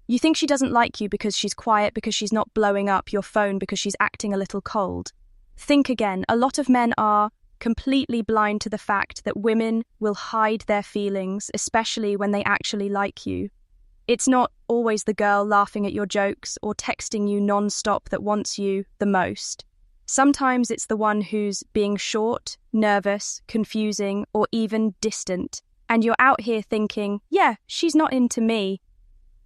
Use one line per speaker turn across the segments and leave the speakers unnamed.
You think she doesn't like you because she's quiet, because she's not blowing up your phone, because she's acting a little cold. Think again. A lot of men are completely blind to the fact that women will hide their feelings, especially when they actually like you. It's not always the girl laughing at your jokes or texting you non-stop that wants you the most. Sometimes it's the one who's being short, nervous, confusing, or even distant. And you're out here thinking, yeah, she's not into me.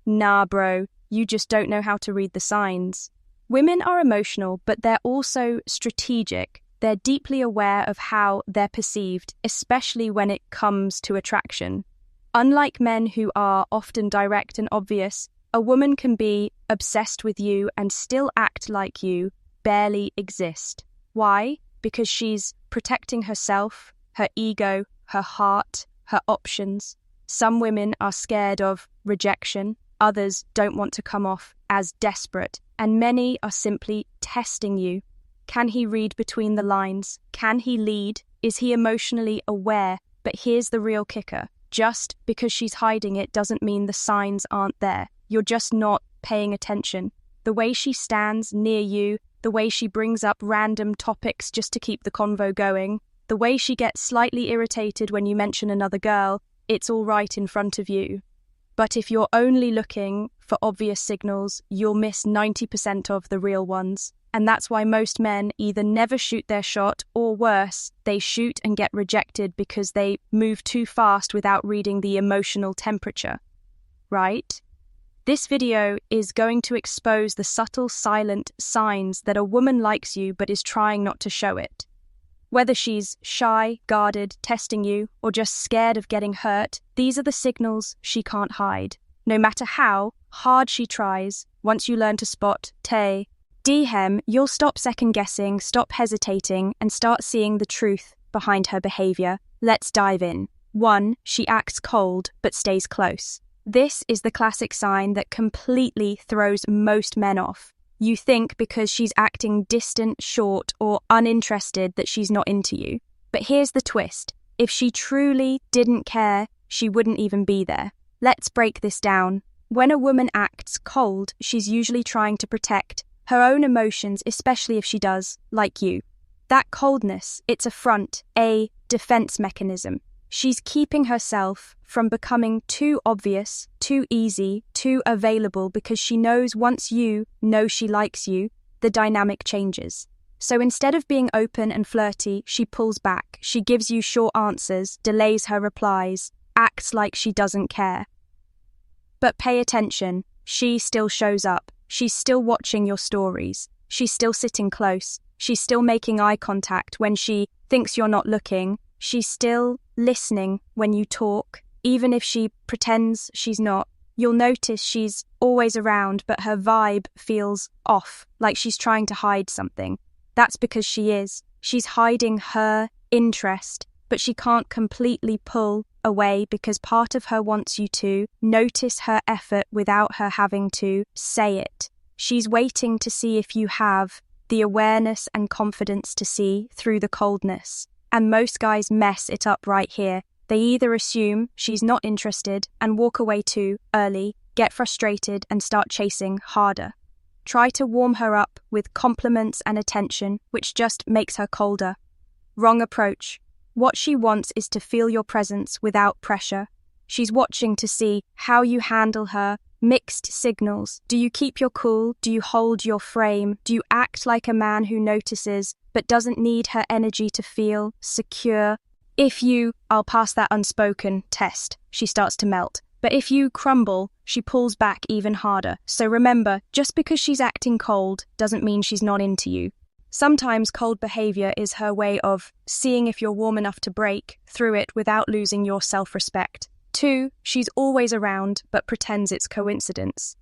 Nah, bro, you just don't know how to read the signs. Women are emotional, but they're also strategic. They're deeply aware of how they're perceived, especially when it comes to attraction. Unlike men who are often direct and obvious, a woman can be obsessed with you and still act like you barely exist. Why? Because she's protecting herself, her ego, her heart, her options. Some women are scared of rejection. Others don't want to come off as desperate, and many are simply testing you. Can he read between the lines? Can he lead? Is he emotionally aware? But here's the real kicker. Just because she's hiding it doesn't mean the signs aren't there. You're just not paying attention. The way she stands near you, the way she brings up random topics just to keep the convo going, the way she gets slightly irritated when you mention another girl, it's all right in front of you. But if you're only looking for obvious signals, you'll miss 90% of the real ones. And that's why most men either never shoot their shot, or worse, they shoot and get rejected because they move too fast without reading the emotional temperature. Right? This video is going to expose the subtle, silent signs that a woman likes you but is trying not to show it. Whether she's shy, guarded, testing you, or just scared of getting hurt, these are the signals she can't hide. No matter how hard she tries, once you learn to spot Hem, you'll stop second-guessing, stop hesitating, and start seeing the truth behind her behavior. Let's dive in. 1. She acts cold but stays close. This is the classic sign that completely throws most men off. You think because she's acting distant, short, or uninterested that she's not into you. But here's the twist. If she truly didn't care, she wouldn't even be there. Let's break this down. When a woman acts cold, she's usually trying to protect her own emotions, especially if she does like you. That coldness, it's a front, a defense mechanism. She's keeping herself from becoming too obvious, too easy, too available, because she knows once you know she likes you, the dynamic changes. So instead of being open and flirty, she pulls back. She gives you short answers, delays her replies, acts like she doesn't care. But pay attention, she still shows up. She's still watching your stories. She's still sitting close. She's still making eye contact when she thinks you're not looking. She's still listening when you talk, even if she pretends she's not. You'll notice she's always around, but her vibe feels off, like she's trying to hide something. That's because she is. She's hiding her interest, but she can't completely pull away because part of her wants you to notice her effort without her having to say it. She's waiting to see if you have the awareness and confidence to see through the coldness. And most guys mess it up right here. They either assume she's not interested and walk away too early, get frustrated and start chasing harder. Try to warm her up with compliments and attention, which just makes her colder. Wrong approach. What she wants is to feel your presence without pressure. She's watching to see how you handle her. Mixed signals. Do you keep your cool? Do you hold your frame? Do you act like a man who notices but doesn't need her energy to feel secure? If you, I'll pass that unspoken test, she starts to melt. But if you crumble, she pulls back even harder. So remember, just because she's acting cold doesn't mean she's not into you. Sometimes cold behavior is her way of seeing if you're warm enough to break through it without losing your self-respect. 2, she's always around but pretends it's coincidence.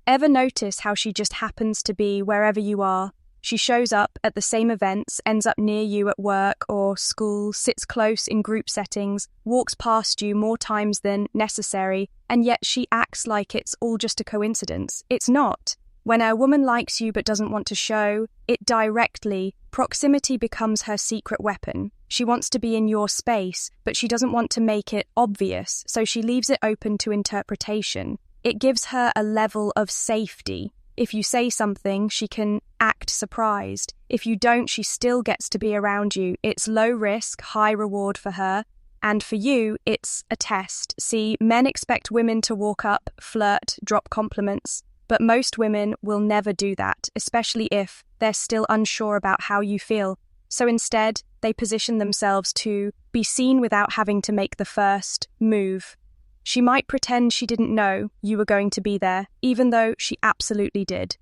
Ever notice how she just happens to be wherever you are? She shows up at the same events, ends up near you at work or school, sits close in group settings, walks past you more times than necessary, and yet she acts like it's all just a coincidence. It's not. When a woman likes you but doesn't want to show it directly, proximity becomes her secret weapon. She wants to be in your space, but she doesn't want to make it obvious, so she leaves it open to interpretation. It gives her a level of safety. If you say something, she can act surprised. If you don't, she still gets to be around you. It's low risk, high reward for her. And for you, it's a test. See, men expect women to walk up, flirt, drop compliments. But most women will never do that, especially if they're still unsure about how you feel. So instead, they position themselves to be seen without having to make the first move. She might pretend she didn't know you were going to be there, even though she absolutely did.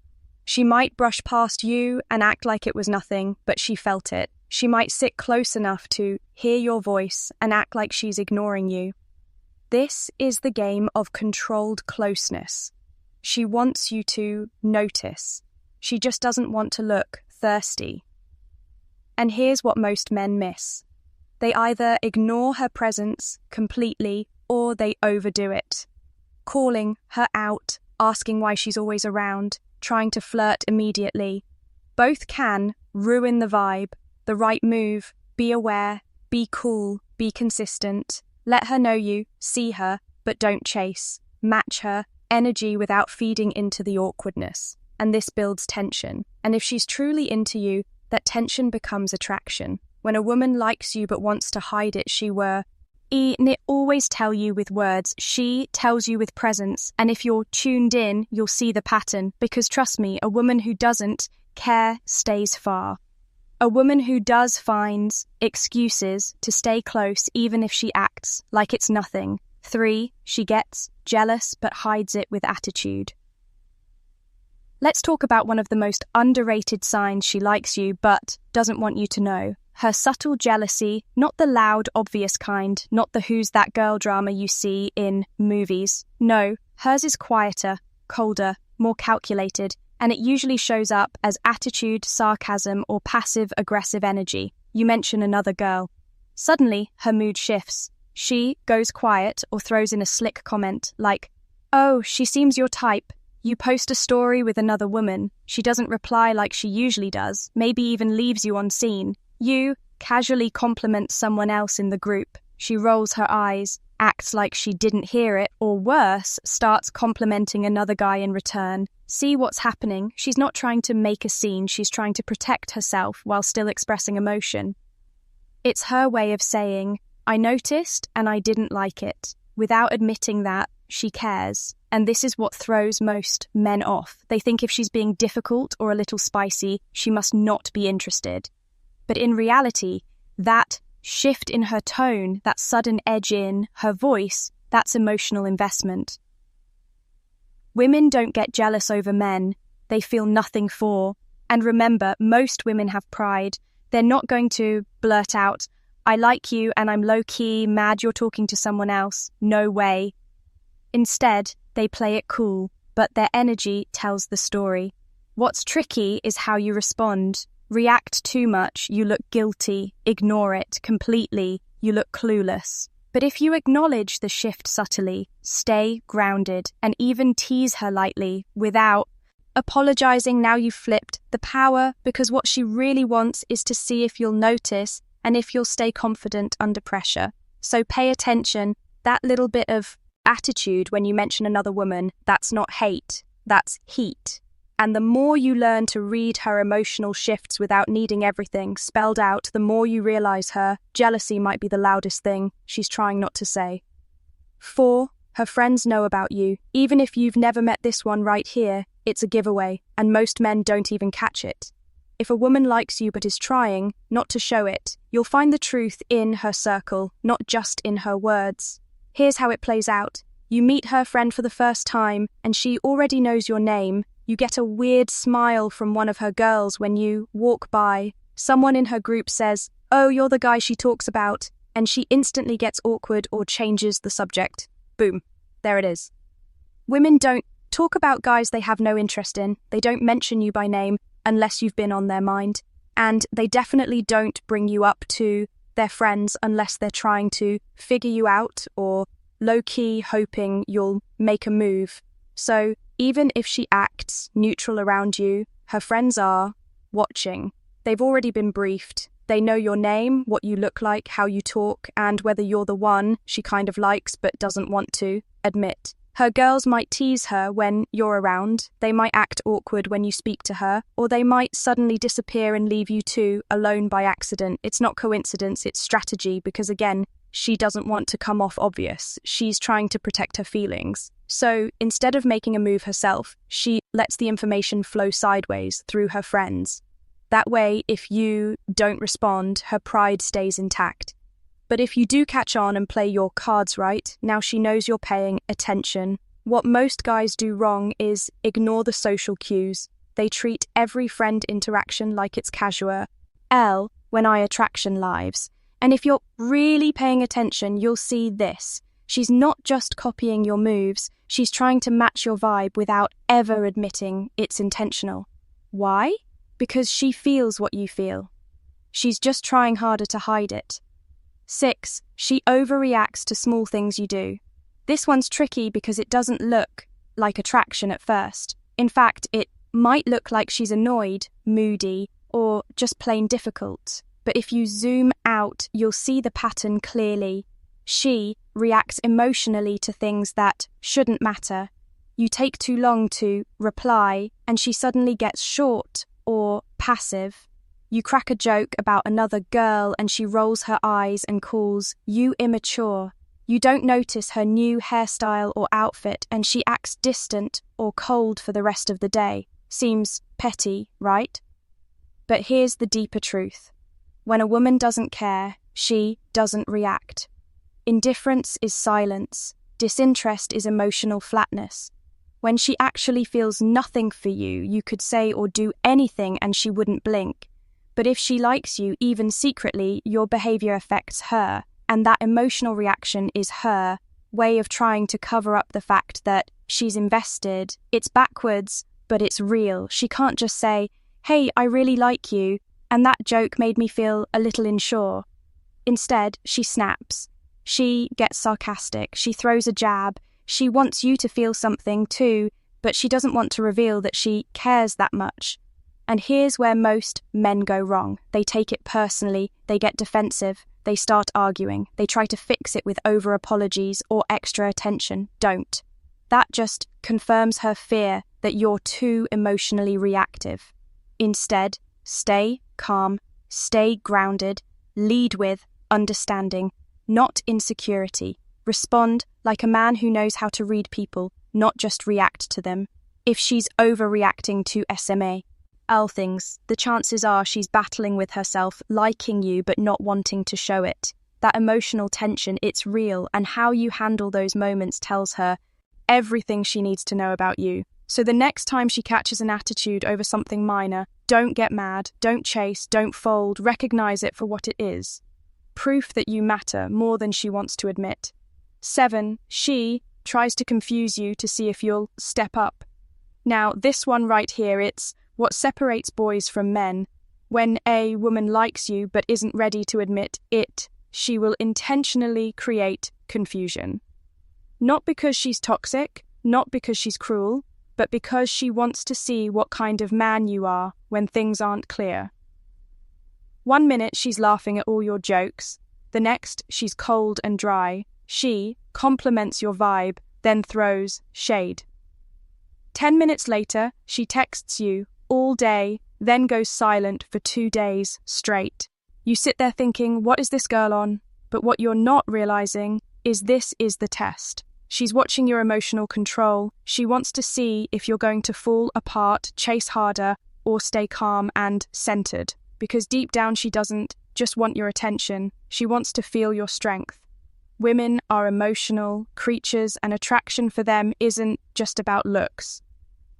She might brush past you and act like it was nothing, but she felt it. She might sit close enough to hear your voice and act like she's ignoring you. This is the game of controlled closeness. She wants you to notice. She just doesn't want to look thirsty. And here's what most men miss. They either ignore her presence completely or they overdo it. Calling her out, asking why she's always around, trying to flirt immediately. Both can ruin the vibe. The right move, be aware, be cool, be consistent. Let her know you, see her, but don't chase. Match her energy without feeding into the awkwardness. And this builds tension. And if she's truly into you, that tension becomes attraction. When a woman likes you but wants to hide it, it always tell you with words. She tells you with presence. And if you're tuned in, you'll see the pattern. Because trust me, a woman who doesn't care stays far. A woman who does finds excuses to stay close even if she acts like it's nothing. 3, she gets jealous but hides it with attitude. Let's talk about one of the most underrated signs she likes you but doesn't want you to know. Her subtle jealousy, not the loud, obvious kind, not the who's that girl drama you see in movies. No, hers is quieter, colder, more calculated, and it usually shows up as attitude, sarcasm, or passive-aggressive energy. You mention another girl. Suddenly, her mood shifts. She goes quiet or throws in a slick comment like, "Oh, she seems your type." You post a story with another woman. She doesn't reply like she usually does, maybe even leaves you on scene. You casually compliment someone else in the group. She rolls her eyes, acts like she didn't hear it, or worse, starts complimenting another guy in return. See what's happening? She's not trying to make a scene, she's trying to protect herself while still expressing emotion. It's her way of saying, "I noticed and I didn't like it," without admitting that she cares. And this is what throws most men off. They think if she's being difficult or a little spicy, she must not be interested. But in reality, that shift in her tone, that sudden edge in her voice, that's emotional investment. Women don't get jealous over men they feel nothing for. And remember, most women have pride. They're not going to blurt out, "I like you and I'm low-key, mad you're talking to someone else." No way. Instead, they play it cool, but their energy tells the story. What's tricky is how you respond. React too much, you look guilty. Ignore it completely, you look clueless. But if you acknowledge the shift subtly, stay grounded, and even tease her lightly without apologizing, now you've flipped the power, because what she really wants is to see if you'll notice and if you'll stay confident under pressure. So pay attention. That little bit of attitude when you mention another woman, that's not hate, that's heat. And the more you learn to read her emotional shifts without needing everything spelled out, the more you realize her jealousy might be the loudest thing she's trying not to say. 4, her friends know about you. Even if you've never met this one right here, it's a giveaway, and most men don't even catch it. If a woman likes you but is trying not to show it, you'll find the truth in her circle, not just in her words. Here's how it plays out. You meet her friend for the first time, and she already knows your name. You get a weird smile from one of her girls when you walk by. Someone in her group says, "Oh, you're the guy she talks about," and she instantly gets awkward or changes the subject. Boom. There it is. Women don't talk about guys they have no interest in. They don't mention you by name unless you've been on their mind. And they definitely don't bring you up to their friends unless they're trying to figure you out or low-key hoping you'll make a move. So even if she acts neutral around you, her friends are watching. They've already been briefed. They know your name, what you look like, how you talk, and whether you're the one she kind of likes but doesn't want to admit. Her girls might tease her when you're around, they might act awkward when you speak to her, or they might suddenly disappear and leave you two alone by accident. It's not coincidence, it's strategy, because again, she doesn't want to come off obvious. She's trying to protect her feelings. So instead of making a move herself, she lets the information flow sideways through her friends. That way, if you don't respond, her pride stays intact. But if you do catch on and play your cards right, now she knows you're paying attention. What most guys do wrong is ignore the social cues. They treat every friend interaction like it's casual. When attraction lives. And if you're really paying attention, you'll see this. She's not just copying your moves, she's trying to match your vibe without ever admitting it's intentional. Why? Because she feels what you feel. She's just trying harder to hide it. 6. She overreacts to small things you do. This one's tricky because it doesn't look like attraction at first. In fact, it might look like she's annoyed, moody, or just plain difficult. But if you zoom out, you'll see the pattern clearly. She reacts emotionally to things that shouldn't matter. You take too long to reply, and she suddenly gets short or passive. You crack a joke about another girl and she rolls her eyes and calls you immature. You don't notice her new hairstyle or outfit and she acts distant or cold for the rest of the day. Seems petty, right? But here's the deeper truth. When a woman doesn't care, she doesn't react. Indifference is silence. Disinterest is emotional flatness. When she actually feels nothing for you, you could say or do anything and she wouldn't blink. But if she likes you, even secretly, your behavior affects her, and that emotional reaction is her way of trying to cover up the fact that she's invested. It's backwards, but it's real. She can't just say, "Hey, I really like you," and that joke made me feel a little unsure. Instead, she snaps. She gets sarcastic. She throws a jab. She wants you to feel something too, but she doesn't want to reveal that she cares that much. And here's where most men go wrong. They take it personally, they get defensive, they start arguing, they try to fix it with over-apologies or extra attention. Don't. That just confirms her fear that you're too emotionally reactive. Instead, stay calm, stay grounded, lead with understanding, not insecurity. Respond like a man who knows how to read people, not just react to them. If she's overreacting to SMA, things, the chances are she's battling with herself, liking you but not wanting to show it. That emotional tension, it's real, and how you handle those moments tells her everything she needs to know about you. So the next time she catches an attitude over something minor, don't get mad, don't chase, don't fold, recognize it for what it is. Proof that you matter more than she wants to admit. 7. She tries to confuse you to see if you'll step up. Now, this one right here, it's what separates boys from men. When a woman likes you but isn't ready to admit it, she will intentionally create confusion. Not because she's toxic, not because she's cruel, but because she wants to see what kind of man you are when things aren't clear. 1 minute she's laughing at all your jokes, the next she's cold and dry. She compliments your vibe, then throws shade. 10 minutes later, she texts you all day, then goes silent for 2 days straight. You sit there thinking, what is this girl on? But what you're not realizing is this is the test. She's watching your emotional control. She wants to see if you're going to fall apart, chase harder, or stay calm and centered. Because deep down she doesn't just want your attention, she wants to feel your strength. Women are emotional creatures, and attraction for them isn't just about looks.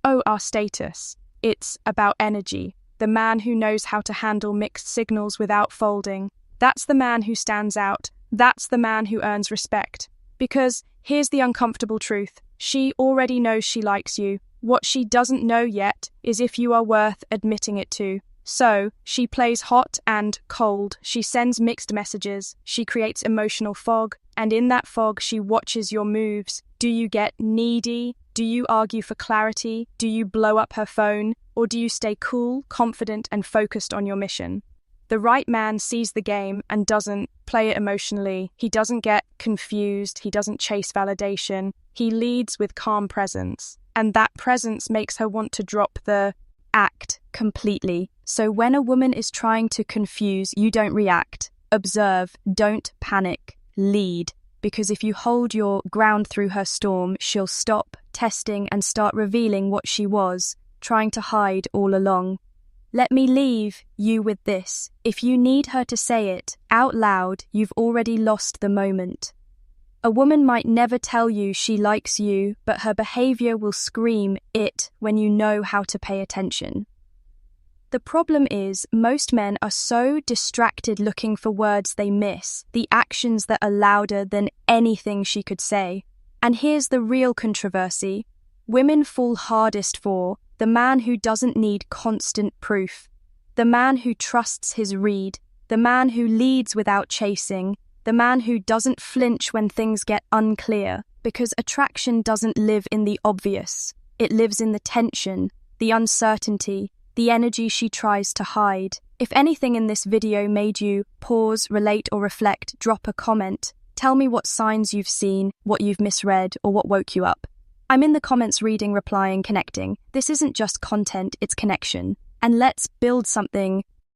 Our status. It's about energy. The man who knows how to handle mixed signals without folding. That's the man who stands out. That's the man who earns respect. Because here's the uncomfortable truth. She already knows she likes you. What she doesn't know yet is if you are worth admitting it to. So, she plays hot and cold. She sends mixed messages. She creates emotional fog. And in that fog, she watches your moves. Do you get needy? Do you argue for clarity? Do you blow up her phone? Or do you stay cool, confident, and focused on your mission? The right man sees the game and doesn't play it emotionally. He doesn't get confused. He doesn't chase validation. He leads with calm presence. And that presence makes her want to drop the act completely. So when a woman is trying to confuse, you don't react. Observe, don't panic, lead. Because if you hold your ground through her storm, she'll stop testing and start revealing what she was, trying to hide all along. Let me leave you with this. If you need her to say it out loud, you've already lost the moment. A woman might never tell you she likes you, but her behavior will scream it when you know how to pay attention. The problem is, most men are so distracted looking for words they miss, the actions that are louder than anything she could say. And here's the real controversy. Women fall hardest for the man who doesn't need constant proof, the man who trusts his read, the man who leads without chasing, the man who doesn't flinch when things get unclear, because attraction doesn't live in the obvious. It lives in the tension, the uncertainty, the energy she tries to hide. If anything in this video made you pause, relate, or reflect, drop a comment. Tell me what signs you've seen, what you've misread, or what woke you up. I'm in the comments reading, replying, connecting. This isn't just content, it's connection. And let's build something